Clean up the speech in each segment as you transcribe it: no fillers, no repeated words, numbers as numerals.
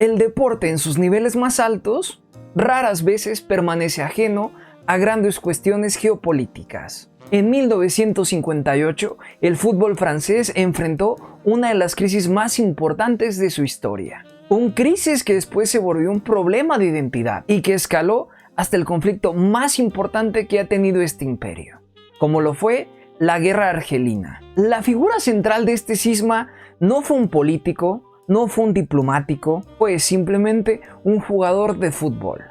El deporte en sus niveles más altos raras veces permanece ajeno a grandes cuestiones geopolíticas. En 1958, el fútbol francés enfrentó una de las crisis más importantes de su historia. Una crisis que después se volvió un problema de identidad y que escaló hasta el conflicto más importante que ha tenido este imperio, como lo fue la Guerra Argelina. La figura central de este cisma no fue un político, no fue un diplomático, fue simplemente un jugador de fútbol.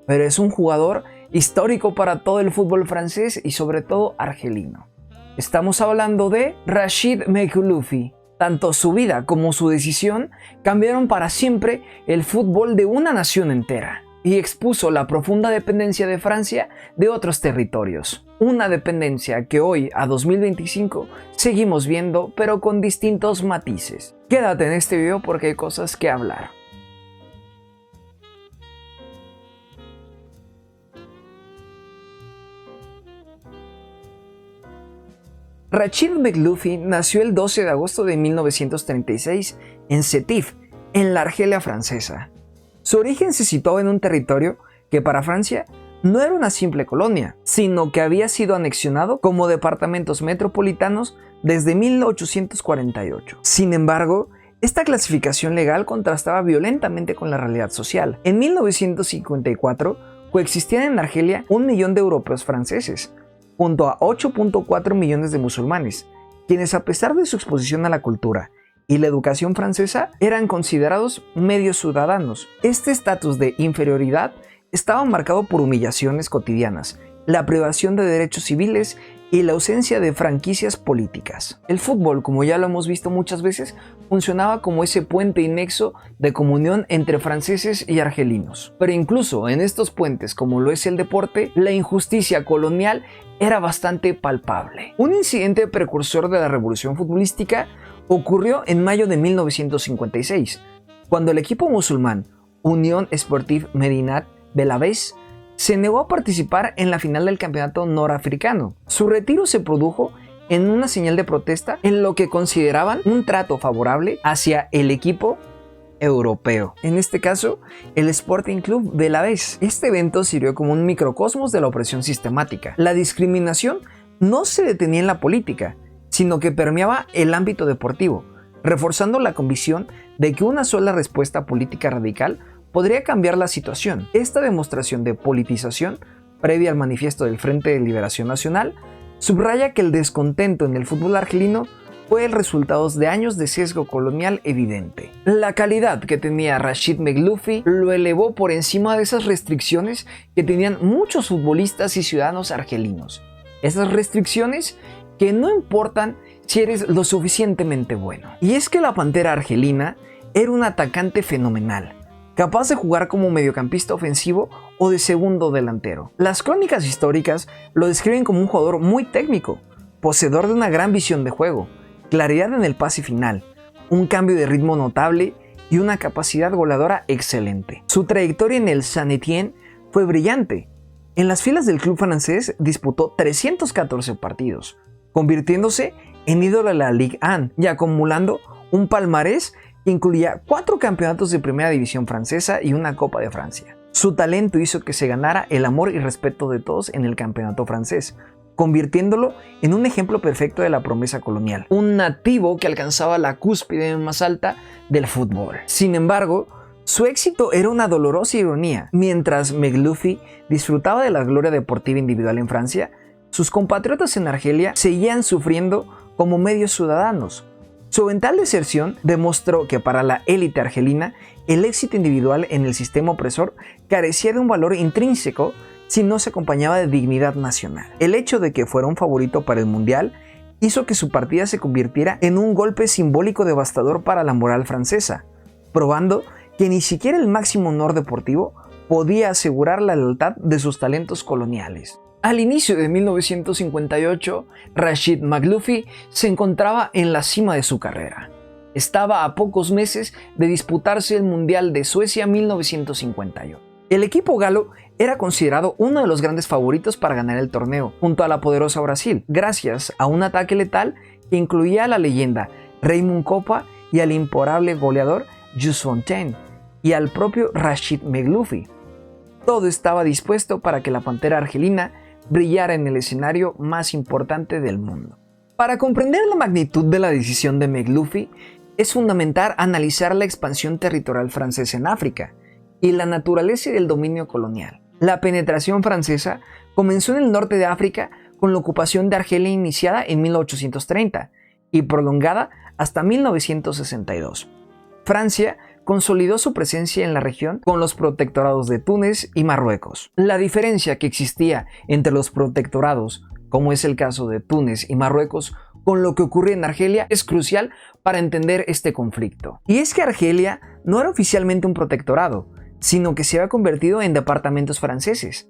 Pero es un jugador histórico para todo el fútbol francés y sobre todo argelino. Estamos hablando de Rachid Makhloufi. Tanto su vida como su decisión cambiaron para siempre el fútbol de una nación entera y expuso la profunda dependencia de Francia de otros territorios. Una dependencia que hoy, a 2025, seguimos viendo, pero con distintos matices. Quédate en este video porque hay cosas que hablar. Rachid Makhloufi nació el 12 de agosto de 1936 en Sétif, en la Argelia francesa. Su origen se situó en un territorio que para Francia no era una simple colonia, sino que había sido anexionado como departamentos metropolitanos desde 1848. Sin embargo, esta clasificación legal contrastaba violentamente con la realidad social. En 1954 coexistían en Argelia 1 millón de europeos franceses, junto a 8.4 millones de musulmanes, quienes a pesar de su exposición a la cultura y la educación francesa eran considerados medios ciudadanos. Este estatus de inferioridad estaba marcado por humillaciones cotidianas, la privación de derechos civiles y la ausencia de franquicias políticas. El fútbol, como ya lo hemos visto muchas veces, funcionaba como ese puente y nexo de comunión entre franceses y argelinos. Pero incluso en estos puentes, como lo es el deporte, la injusticia colonial era bastante palpable. Un incidente precursor de la revolución futbolística ocurrió en mayo de 1956, cuando el equipo musulmán Unión Sportive Medinat Belabès se negó a participar en la final del campeonato norafricano. Su retiro se produjo en una señal de protesta en lo que consideraban un trato favorable hacia el equipo europeo, en este caso el Sporting Club Belabès. Este evento sirvió como un microcosmos de la opresión sistemática. La discriminación no se detenía en la política, sino que permeaba el ámbito deportivo, reforzando la convicción de que una sola respuesta política radical podría cambiar la situación. Esta demostración de politización, previa al manifiesto del Frente de Liberación Nacional, subraya que el descontento en el fútbol argelino fue el resultado de años de sesgo colonial evidente. La calidad que tenía Rachid Makhloufi lo elevó por encima de esas restricciones que tenían muchos futbolistas y ciudadanos argelinos. Esas restricciones que no importan si eres lo suficientemente bueno. Y es que la Pantera argelina era un atacante fenomenal, capaz de jugar como mediocampista ofensivo o de segundo delantero. Las crónicas históricas lo describen como un jugador muy técnico, poseedor de una gran visión de juego, claridad en el pase final, un cambio de ritmo notable y una capacidad goleadora excelente. Su trayectoria en el Saint-Étienne fue brillante. En las filas del club francés disputó 314 partidos, convirtiéndose en ídolo de la Ligue 1 y acumulando un palmarés que incluía 4 campeonatos de primera división francesa y una Copa de Francia. Su talento hizo que se ganara el amor y respeto de todos en el campeonato francés, convirtiéndolo en un ejemplo perfecto de la promesa colonial, un nativo que alcanzaba la cúspide más alta del fútbol. Sin embargo, su éxito era una dolorosa ironía. Mientras Makhloufi disfrutaba de la gloria deportiva individual en Francia, sus compatriotas en Argelia seguían sufriendo como medios ciudadanos. Su eventual deserción demostró que para la élite argelina el éxito individual en el sistema opresor carecía de un valor intrínseco si no se acompañaba de dignidad nacional. El hecho de que fuera un favorito para el Mundial hizo que su partida se convirtiera en un golpe simbólico devastador para la moral francesa, probando que ni siquiera el máximo honor deportivo podía asegurar la lealtad de sus talentos coloniales. Al inicio de 1958, Rachid Makhloufi se encontraba en la cima de su carrera. Estaba a pocos meses de disputarse el Mundial de Suecia 1958. El equipo galo era considerado uno de los grandes favoritos para ganar el torneo, junto a la poderosa Brasil, gracias a un ataque letal que incluía a la leyenda Raymond Kopa y al imparable goleador Jules Fontaine, y al propio Rachid Meghloufi. Todo estaba dispuesto para que la pantera argelina brillara en el escenario más importante del mundo. Para comprender la magnitud de la decisión de Meghloufi, es fundamental analizar la expansión territorial francesa en África y la naturaleza del dominio colonial. La penetración francesa comenzó en el norte de África con la ocupación de Argelia iniciada en 1830 y prolongada hasta 1962. Francia consolidó su presencia en la región con los protectorados de Túnez y Marruecos. La diferencia que existía entre los protectorados, como es el caso de Túnez y Marruecos, con lo que ocurre en Argelia es crucial para entender este conflicto. Y es que Argelia no era oficialmente un protectorado, sino que se había convertido en departamentos franceses.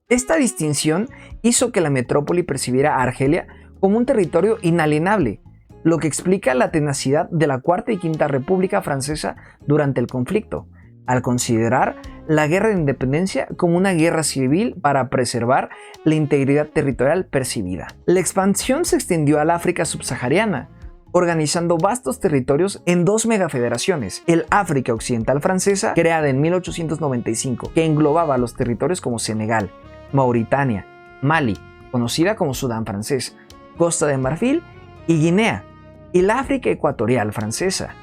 Esta distinción hizo que la metrópoli percibiera a Argelia como un territorio inalienable, lo que explica la tenacidad de la Cuarta y Quinta República Francesa durante el conflicto, al considerar la guerra de independencia como una guerra civil para preservar la integridad territorial percibida. La expansión se extendió al África subsahariana, organizando vastos territorios en dos megafederaciones, el África Occidental Francesa, creada en 1895, que englobaba los territorios como Senegal, Mauritania, Mali, conocida como Sudán francés, Costa de Marfil y Guinea, y la África Ecuatorial Francesa,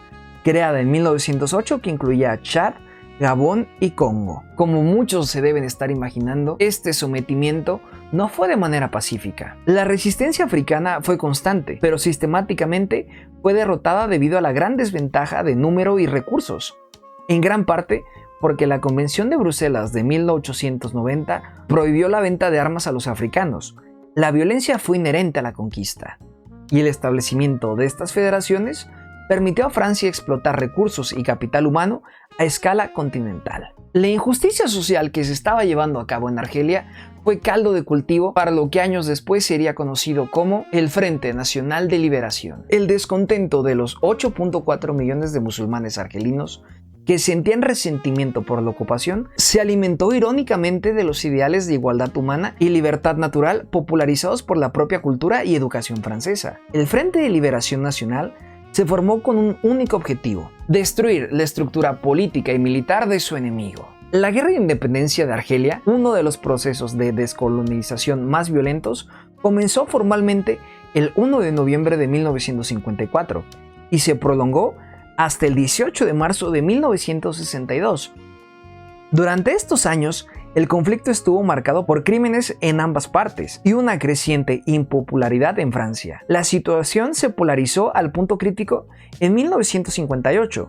creada en 1908, que incluía Chad, Gabón y Congo. Como muchos se deben estar imaginando, este sometimiento no fue de manera pacífica. La resistencia africana fue constante, pero sistemáticamente fue derrotada debido a la gran desventaja de número y recursos, en gran parte porque la Convención de Bruselas de 1890 prohibió la venta de armas a los africanos. La violencia fue inherente a la conquista, y el establecimiento de estas federaciones permitió a Francia explotar recursos y capital humano a escala continental. La injusticia social que se estaba llevando a cabo en Argelia fue caldo de cultivo para lo que años después sería conocido como el Frente Nacional de Liberación. El descontento de los 8.4 millones de musulmanes argelinos que sentían resentimiento por la ocupación se alimentó irónicamente de los ideales de igualdad humana y libertad natural popularizados por la propia cultura y educación francesa. El Frente de Liberación Nacional se formó con un único objetivo: destruir la estructura política y militar de su enemigo. La guerra de independencia de Argelia, uno de los procesos de descolonización más violentos, comenzó formalmente el 1 de noviembre de 1954 y se prolongó hasta el 18 de marzo de 1962. Durante estos años, el conflicto estuvo marcado por crímenes en ambas partes y una creciente impopularidad en Francia. La situación se polarizó al punto crítico en 1958,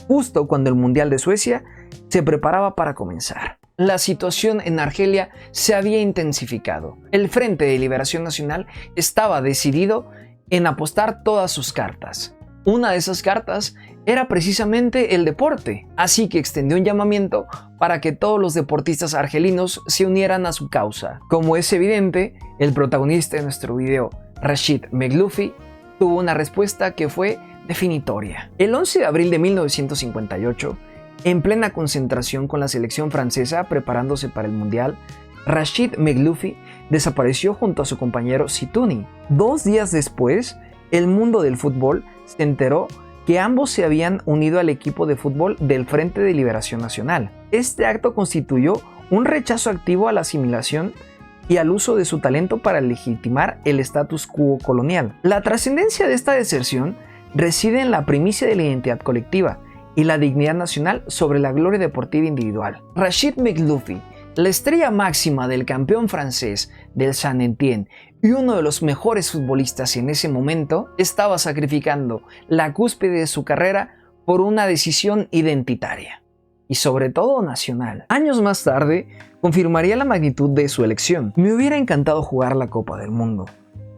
justo cuando el Mundial de Suecia se preparaba para comenzar. La situación en Argelia se había intensificado. El Frente de Liberación Nacional estaba decidido en apostar todas sus cartas. Una de esas cartas era precisamente el deporte, así que extendió un llamamiento para que todos los deportistas argelinos se unieran a su causa. Como es evidente, el protagonista de nuestro video, Rachid Meghloufi, tuvo una respuesta que fue definitoria. El 11 de abril de 1958, en plena concentración con la selección francesa preparándose para el Mundial, Rachid Meghloufi desapareció junto a su compañero Sitouni. 2 días después, el mundo del fútbol se enteró que ambos se habían unido al equipo de fútbol del Frente de Liberación Nacional. Este acto constituyó un rechazo activo a la asimilación y al uso de su talento para legitimar el status quo colonial. La trascendencia de esta deserción reside en la primicia de la identidad colectiva y la dignidad nacional sobre la gloria deportiva individual. Rachid Meghloufi, la estrella máxima del campeón francés del Saint-Étienne y uno de los mejores futbolistas en ese momento, estaba sacrificando la cúspide de su carrera por una decisión identitaria y sobre todo nacional. Años más tarde, confirmaría la magnitud de su elección. Me hubiera encantado jugar la Copa del Mundo,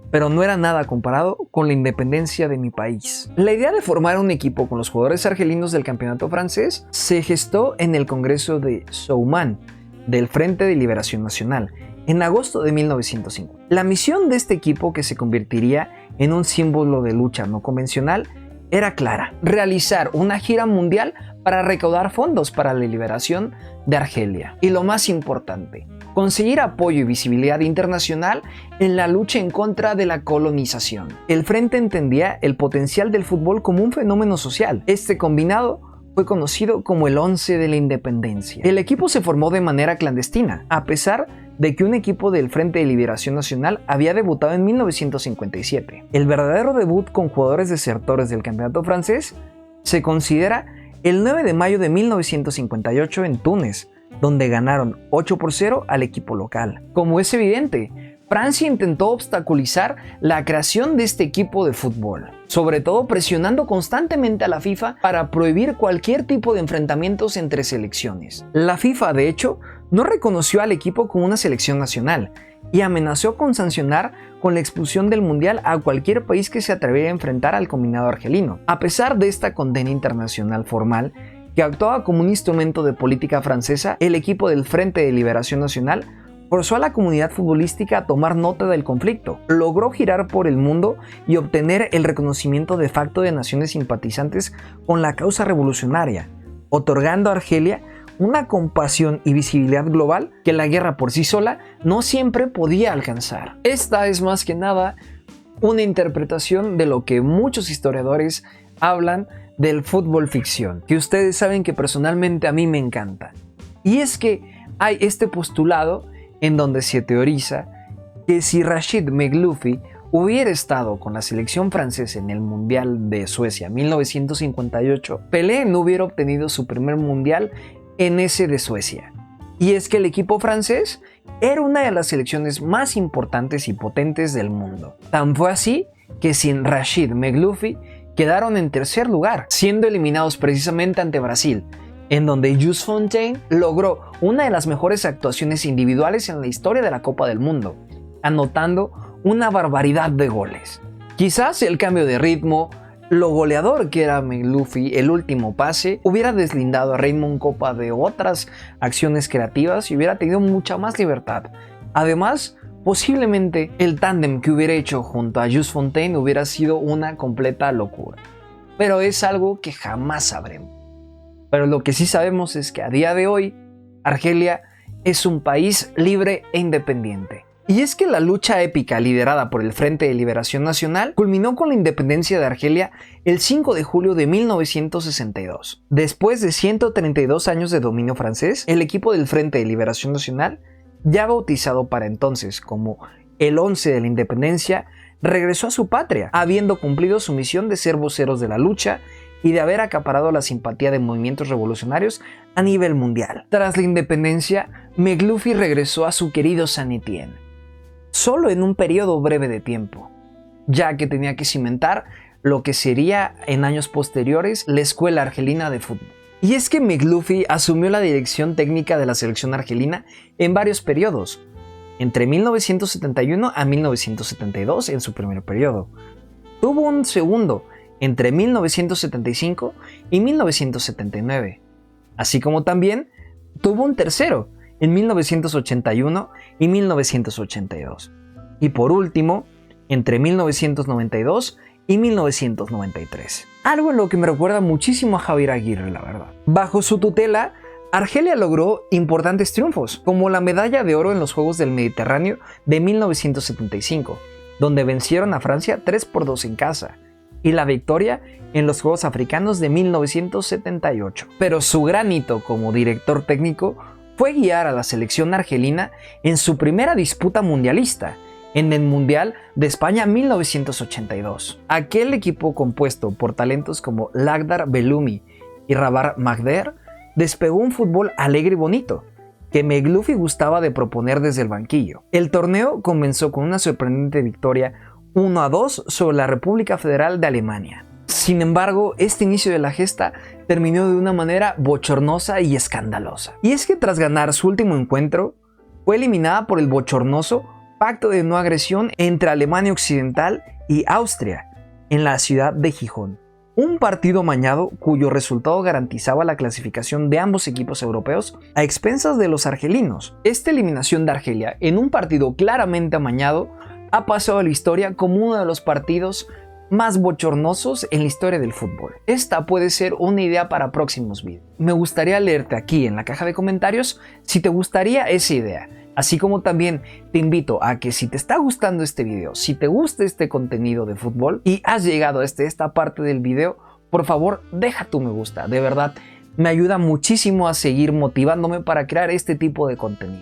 pero no era nada comparado con la independencia de mi país. La idea de formar un equipo con los jugadores argelinos del campeonato francés se gestó en el Congreso de Soummam del Frente de Liberación Nacional en agosto de 1905. La misión de este equipo, que se convertiría en un símbolo de lucha no convencional, era clara: realizar una gira mundial para recaudar fondos para la liberación de Argelia. Y lo más importante, conseguir apoyo y visibilidad internacional en la lucha en contra de la colonización. El Frente entendía el potencial del fútbol como un fenómeno social. Este, combinado fue conocido como el 11 de la Independencia. El equipo se formó de manera clandestina, a pesar de que un equipo del Frente de Liberación Nacional había debutado en 1957. El verdadero debut con jugadores desertores del campeonato francés se considera el 9 de mayo de 1958 en Túnez, donde ganaron 8-0 al equipo local. Como es evidente, Francia intentó obstaculizar la creación de este equipo de fútbol, sobre todo presionando constantemente a la FIFA para prohibir cualquier tipo de enfrentamientos entre selecciones. La FIFA, de hecho, no reconoció al equipo como una selección nacional y amenazó con sancionar con la expulsión del Mundial a cualquier país que se atreviera a enfrentar al combinado argelino. A pesar de esta condena internacional formal, que actuaba como un instrumento de política francesa, el equipo del Frente de Liberación Nacional forzó a la comunidad futbolística a tomar nota del conflicto, logró girar por el mundo y obtener el reconocimiento de facto de naciones simpatizantes con la causa revolucionaria, otorgando a Argelia una compasión y visibilidad global que la guerra por sí sola no siempre podía alcanzar. Esta es más que nada una interpretación de lo que muchos historiadores hablan del fútbol ficción, que ustedes saben que personalmente a mí me encanta. Y es que hay este postulado en donde se teoriza que si Rachid Meghloufi hubiera estado con la selección francesa en el Mundial de Suecia 1958, Pelé no hubiera obtenido su primer Mundial en ese de Suecia. Y es que el equipo francés era una de las selecciones más importantes y potentes del mundo. Tan fue así que sin Rachid Meghloufi quedaron en tercer lugar, siendo eliminados precisamente ante Brasil, en donde Jules Fontaine logró una de las mejores actuaciones individuales en la historia de la Copa del Mundo, anotando una barbaridad de goles. Quizás el cambio de ritmo, lo goleador que era Meghloufi, el último pase, hubiera deslindado a Raymond Kopa de otras acciones creativas y hubiera tenido mucha más libertad. Además, posiblemente el tándem que hubiera hecho junto a Jules Fontaine hubiera sido una completa locura. Pero es algo que jamás sabremos. Pero lo que sí sabemos es que a día de hoy, Argelia es un país libre e independiente. Y es que la lucha épica liderada por el Frente de Liberación Nacional culminó con la independencia de Argelia el 5 de julio de 1962. Después de 132 años de dominio francés, el equipo del Frente de Liberación Nacional, ya bautizado para entonces como el 11 de la Independencia, regresó a su patria, habiendo cumplido su misión de ser voceros de la lucha y de haber acaparado la simpatía de movimientos revolucionarios a nivel mundial. Tras la independencia, Meghloufi regresó a su querido Saint-Étienne, solo en un periodo breve de tiempo, ya que tenía que cimentar lo que sería en años posteriores la Escuela Argelina de Fútbol. Y es que Meghloufi asumió la dirección técnica de la selección argelina en varios periodos, entre 1971 a 1972 en su primer periodo. Tuvo un segundo entre 1975 y 1979, así como también tuvo un tercero en 1981 y 1982, y por último, entre 1992 y 1993. Algo en lo que me recuerda muchísimo a Javier Aguirre, la verdad. Bajo su tutela, Argelia logró importantes triunfos, como la medalla de oro en los Juegos del Mediterráneo de 1975, donde vencieron a Francia 3-2 en casa, y la victoria en los Juegos Africanos de 1978. Pero su gran hito como director técnico fue guiar a la selección argelina en su primera disputa mundialista, en el Mundial de España 1982. Aquel equipo compuesto por talentos como Lakhdar Belhoumi y Rabat Maghder despegó un fútbol alegre y bonito, que Meghloufi gustaba de proponer desde el banquillo. El torneo comenzó con una sorprendente victoria 1-2 sobre la República Federal de Alemania. Sin embargo, este inicio de la gesta terminó de una manera bochornosa y escandalosa. Y es que tras ganar su último encuentro, fue eliminada por el bochornoso Pacto de No Agresión entre Alemania Occidental y Austria, en la ciudad de Gijón. Un partido amañado cuyo resultado garantizaba la clasificación de ambos equipos europeos a expensas de los argelinos. Esta eliminación de Argelia en un partido claramente amañado ha pasado a la historia como uno de los partidos más bochornosos en la historia del fútbol. Esta puede ser una idea para próximos vídeos. Me gustaría leerte aquí en la caja de comentarios si te gustaría esa idea. Así como también te invito a que si te está gustando este video, si te gusta este contenido de fútbol y has llegado hasta esta parte del video, por favor deja tu me gusta, de verdad me ayuda muchísimo a seguir motivándome para crear este tipo de contenido.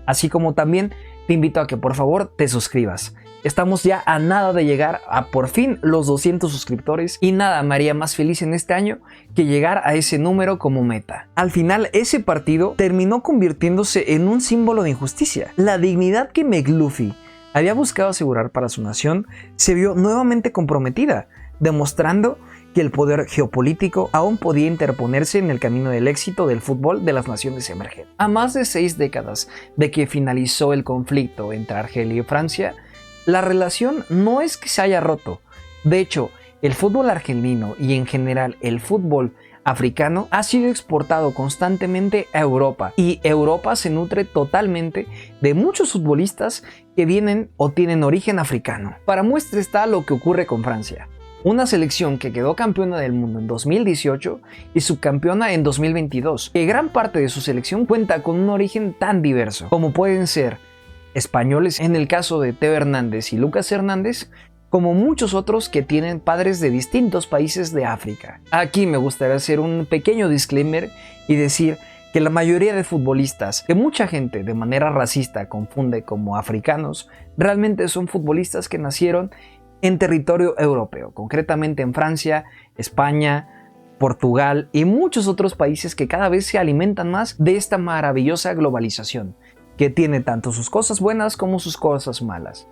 Así como también te invito a que por favor te suscribas. Estamos ya a nada de llegar a por fin los 200 suscriptores y nada me haría más feliz en este año que llegar a ese número como meta. Al final ese partido terminó convirtiéndose en un símbolo de injusticia. La dignidad que McLuffy había buscado asegurar para su nación se vio nuevamente comprometida, demostrando que el poder geopolítico aún podía interponerse en el camino del éxito del fútbol de las naciones emergentes. A más de 6 décadas de que finalizó el conflicto entre Argelia y Francia, la relación no es que se haya roto. De hecho, el fútbol argelino y en general el fútbol africano ha sido exportado constantemente a Europa y Europa se nutre totalmente de muchos futbolistas que vienen o tienen origen africano. Para muestra está lo que ocurre con Francia. Una selección que quedó campeona del mundo en 2018 y subcampeona en 2022, que gran parte de su selección cuenta con un origen tan diverso, como pueden ser españoles en el caso de Teo Hernández y Lucas Hernández, como muchos otros que tienen padres de distintos países de África. Aquí me gustaría hacer un pequeño disclaimer y decir que la mayoría de futbolistas que mucha gente de manera racista confunde como africanos, realmente son futbolistas que nacieron en territorio europeo, concretamente en Francia, España, Portugal y muchos otros países que cada vez se alimentan más de esta maravillosa globalización, que tiene tanto sus cosas buenas como sus cosas malas.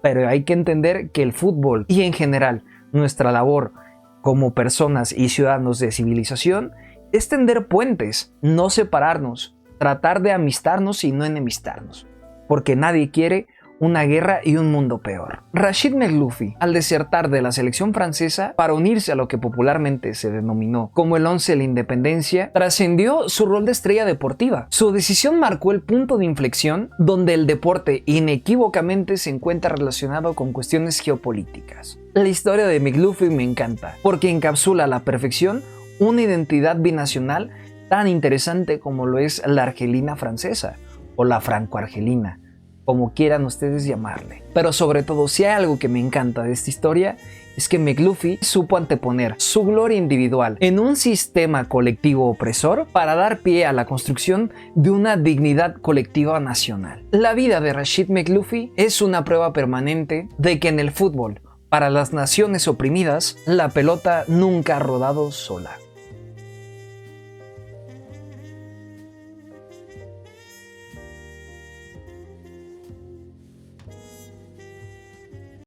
Pero hay que entender que el fútbol y en general nuestra labor como personas y ciudadanos de civilización es tender puentes, no separarnos, tratar de amistarnos y no enemistarnos, porque nadie quiere una guerra y un mundo peor. Rachid McLuffy, al desertar de la selección francesa para unirse a lo que popularmente se denominó como el Once de la Independencia, trascendió su rol de estrella deportiva. Su decisión marcó el punto de inflexión donde el deporte inequívocamente se encuentra relacionado con cuestiones geopolíticas. La historia de McLuffy me encanta porque encapsula a la perfección una identidad binacional tan interesante como lo es la argelina francesa o la franco-argelina, como quieran ustedes llamarle. Pero sobre todo, si hay algo que me encanta de esta historia, es que McLuffy supo anteponer su gloria individual en un sistema colectivo opresor para dar pie a la construcción de una dignidad colectiva nacional. La vida de Rachid McLuffy es una prueba permanente de que en el fútbol, para las naciones oprimidas, la pelota nunca ha rodado sola.